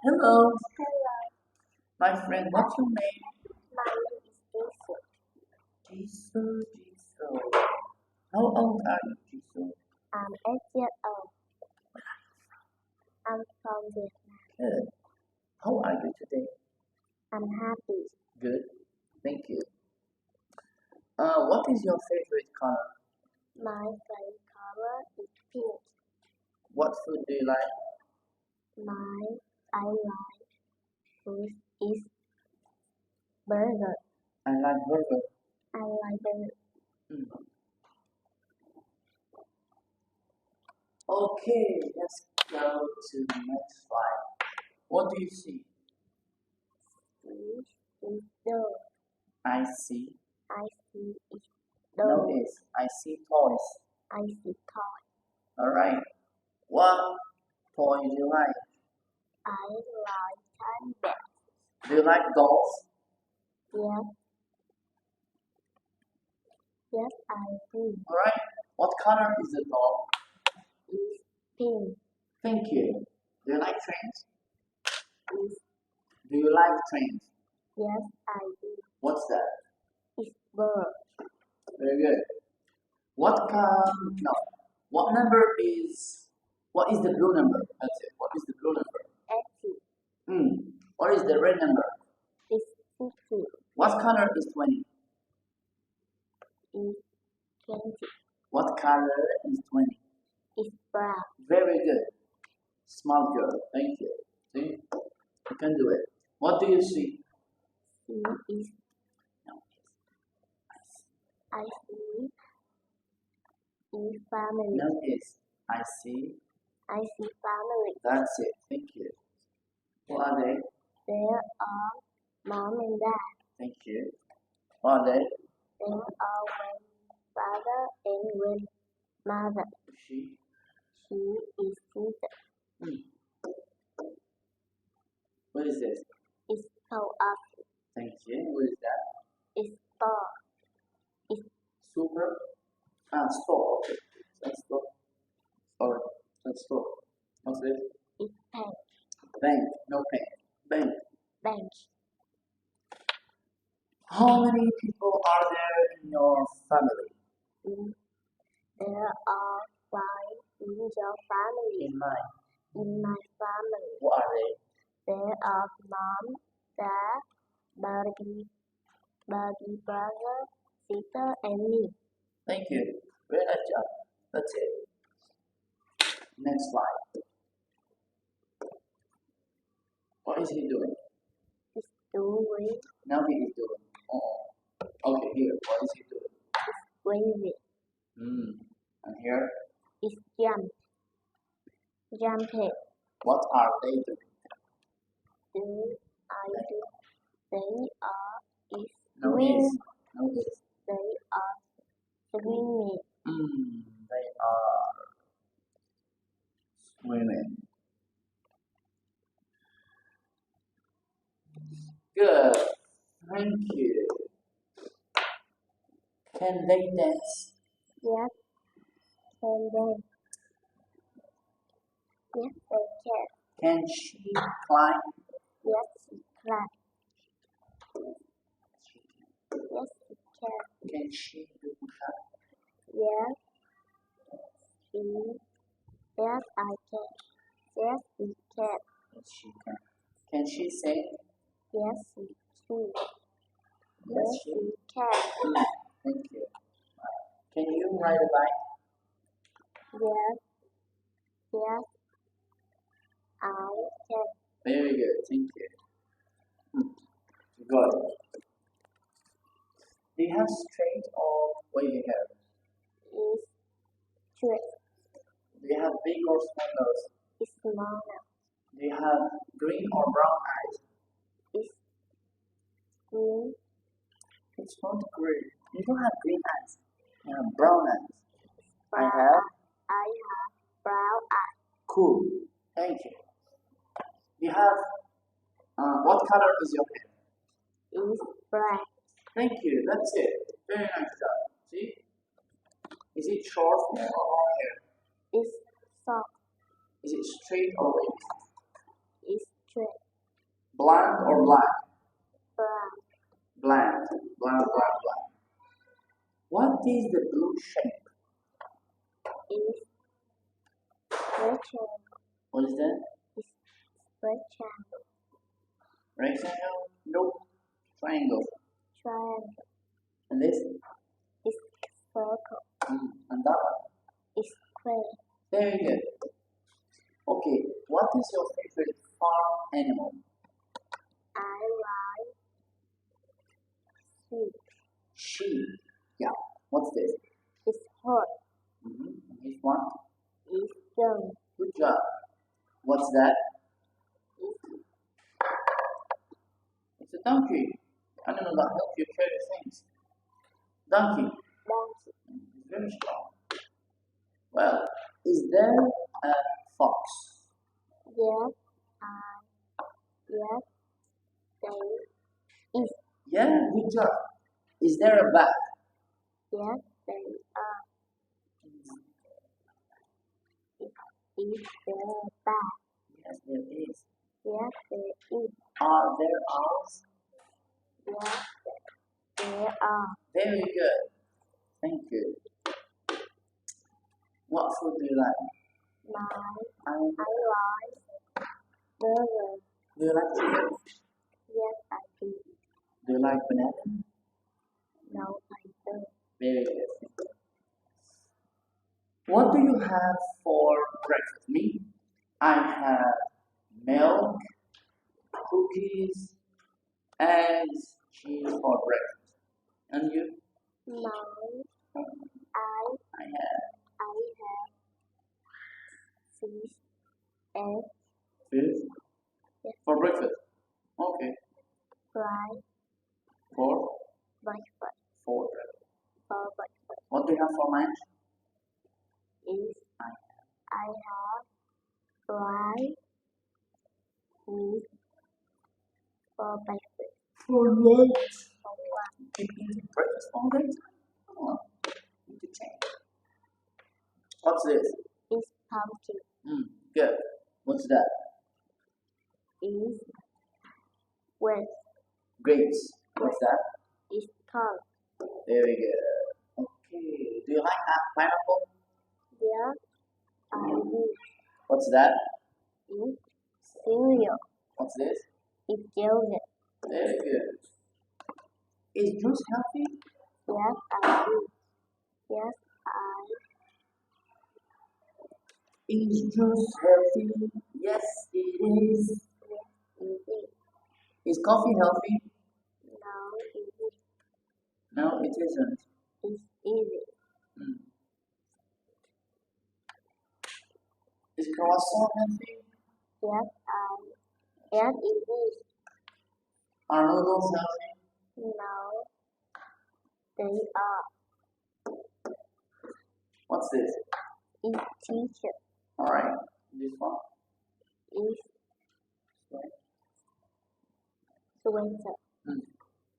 Hello, Hello, my friend. What's your name? my name is Jason. Jisoo. Jisoo. How old are you, Jisoo? I'm 8 years old. I'm from Vietnam. Good. How are you today? I'm happy. Good. Thank you. What is your favorite color? My favorite color is pink. What food do you like? I like food is burger. I like burger. I like burger. Mm. Okay, let's go to the next slide. What do you see? Fish is dog. I see. I see is No dog. is. I see toys. I see toy. Alright. What toy do you like? I like tiny bear. Do you like dolls? Yes. Yes, I do. Alright. What color is the doll? Is pink. Thank you. Do you like trains? Is Do you like trains? yes, I do. What's that? Is bird. Very good. No. What number is, what is the blue number? That's it. What is the blue number? 80. What is the red number? Is 50. What color is 20? Is 20. What color is 20? Is brown. Very good. Smart girl. Thank you. See? You can do it. What do you see? C is No. I see. Is family. No is. I see. I see family. That's it. Thank you. What are they? There are mom and dad. Thank you. What are they? There are one father and one mother. She. She is sister. Hmm. What is this? Is called up. Thank you. What is that? Is store. Super. Store. Okay. That's store. Sorry. That's store. What's this? Is bank. Bank. No bank. Bank. Bench. How many people are there in your family? There are 5 in your family. In mine. In my family. What are they? There are mom, dad, baby brother, sister, and me. Thank you. Very nice job. That's it. Next slide. What is he doing? Is doing Now he is doing. Oh. Okay, here. What is he doing? waving. And here, Is jumping. what are they doing? Do I do? They are is No swim. is. No is. They are swimming. They are swimming. Good. Thank you. Can they dance? Yes, can they? Yes, they can. Can she climb? Yes, she can. Yes, she can. Can she do push-up? Yes, she. Yes, I can. Yes, she can. Yes, she can. Can she sing? Yes, she can. Yes, Yes, she she can. Thank you. Can you ride a bike? Yes, yes, I can. Very good. Thank you. Good. Do you have straight or wavy hair? Is straight. Do you have big or small nose? Is smaller. Do you have green or brown eyes? Is green. It's not green. You don't have green eyes. You have brown eyes. Brown. I have brown eyes. Cool. Thank you. You have, what color is your hair? Is black. Thank you. That's it. Very nice job. See? Is it short hair or long hair? Is soft. Is it straight or wavy? Is straight, Bland or black? black, Bland. Bland, bland, bland. What is the blue shape? is rectangle, What is that? is rectangle, Rectangle? No. Triangle. triangle, And this? is circle, And that one? is square, Very good. Okay. What is your favorite farm animal? I like sheep, Sheep. Yeah. What's this? is horse, This one? is donkey, Good job. What's that? It's a donkey. Animal that helps you carry things. Donkey. donkey, It's very strong. Well, is there a fox? yes, yes, they is, Yeah, good job. Is there a bat? yes, they are, is there bat, Yes, there is. yes, there is, Are there owls? yes, there are, Very good. Thank you. What food do you like? I I like burger, Do you like chicken? yes, I do, Do you like banana? no, I don't, Very good. What do you have for breakfast? Me? I have milk, cookies, eggs, cheese for breakfast. And you? no, I I have have fish, egg, fish for breakfast. Okay. fried, For breakfast, for breakfast. for breakfast, What do you have for lunch? is I have fried meat for breakfast, For lunch. for lunch, Keep eating breakfast all day. Come on. Need to change. What's this? is pumpkin, Good. What's that? is wheat, Grapes. What's that? is corn, Very good. Okay. Do you like pineapple? yes, I do, What's that? is cereal, What's this? is yogurt, Very good. Is juice healthy? yes, I do, yes, Is juice healthy? Yes, it is. it is, Is coffee healthy? no, it is, No, it isn't. it's easy, Mm. Is croissant healthy? yes, yes, it is, Are noodles healthy? no, they are, What's this? is teacher, Alright. This one. is sweater,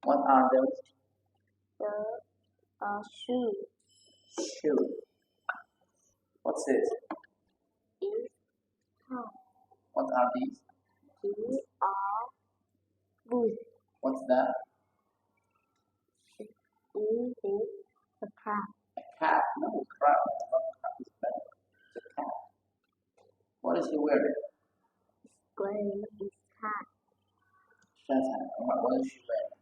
What are those? the shoe, Shoe. What's this? is hat, What are these? these are boots, What's that? is a cap, A cat. No, crab. Not crab is better. It's a cat. What is he wearing? wearing his hat, Shut up. Alright, what is she wearing?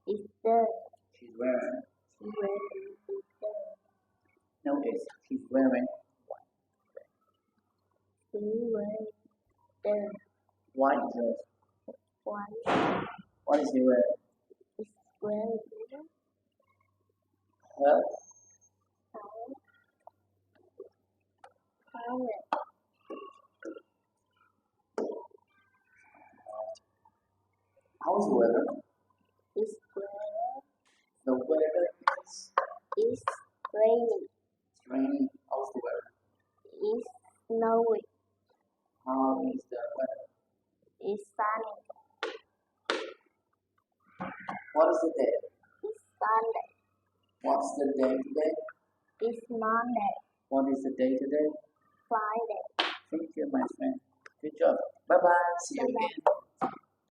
is dirt, She's wearing. wearing his dirt, No, it's she's wearing he wearing dirt, white dress. white, What is he wearing? is wearing Her helmet, how's the weather? is wearing, The weather is raining, it's raining. How's the weather? is snowing, How is the weather? is sunny, What is the day? is Sunday, What's the day today? is Monday, What is the day today? Friday. Thank you, my friend. Good job. Bye bye. See you Bye-bye. again.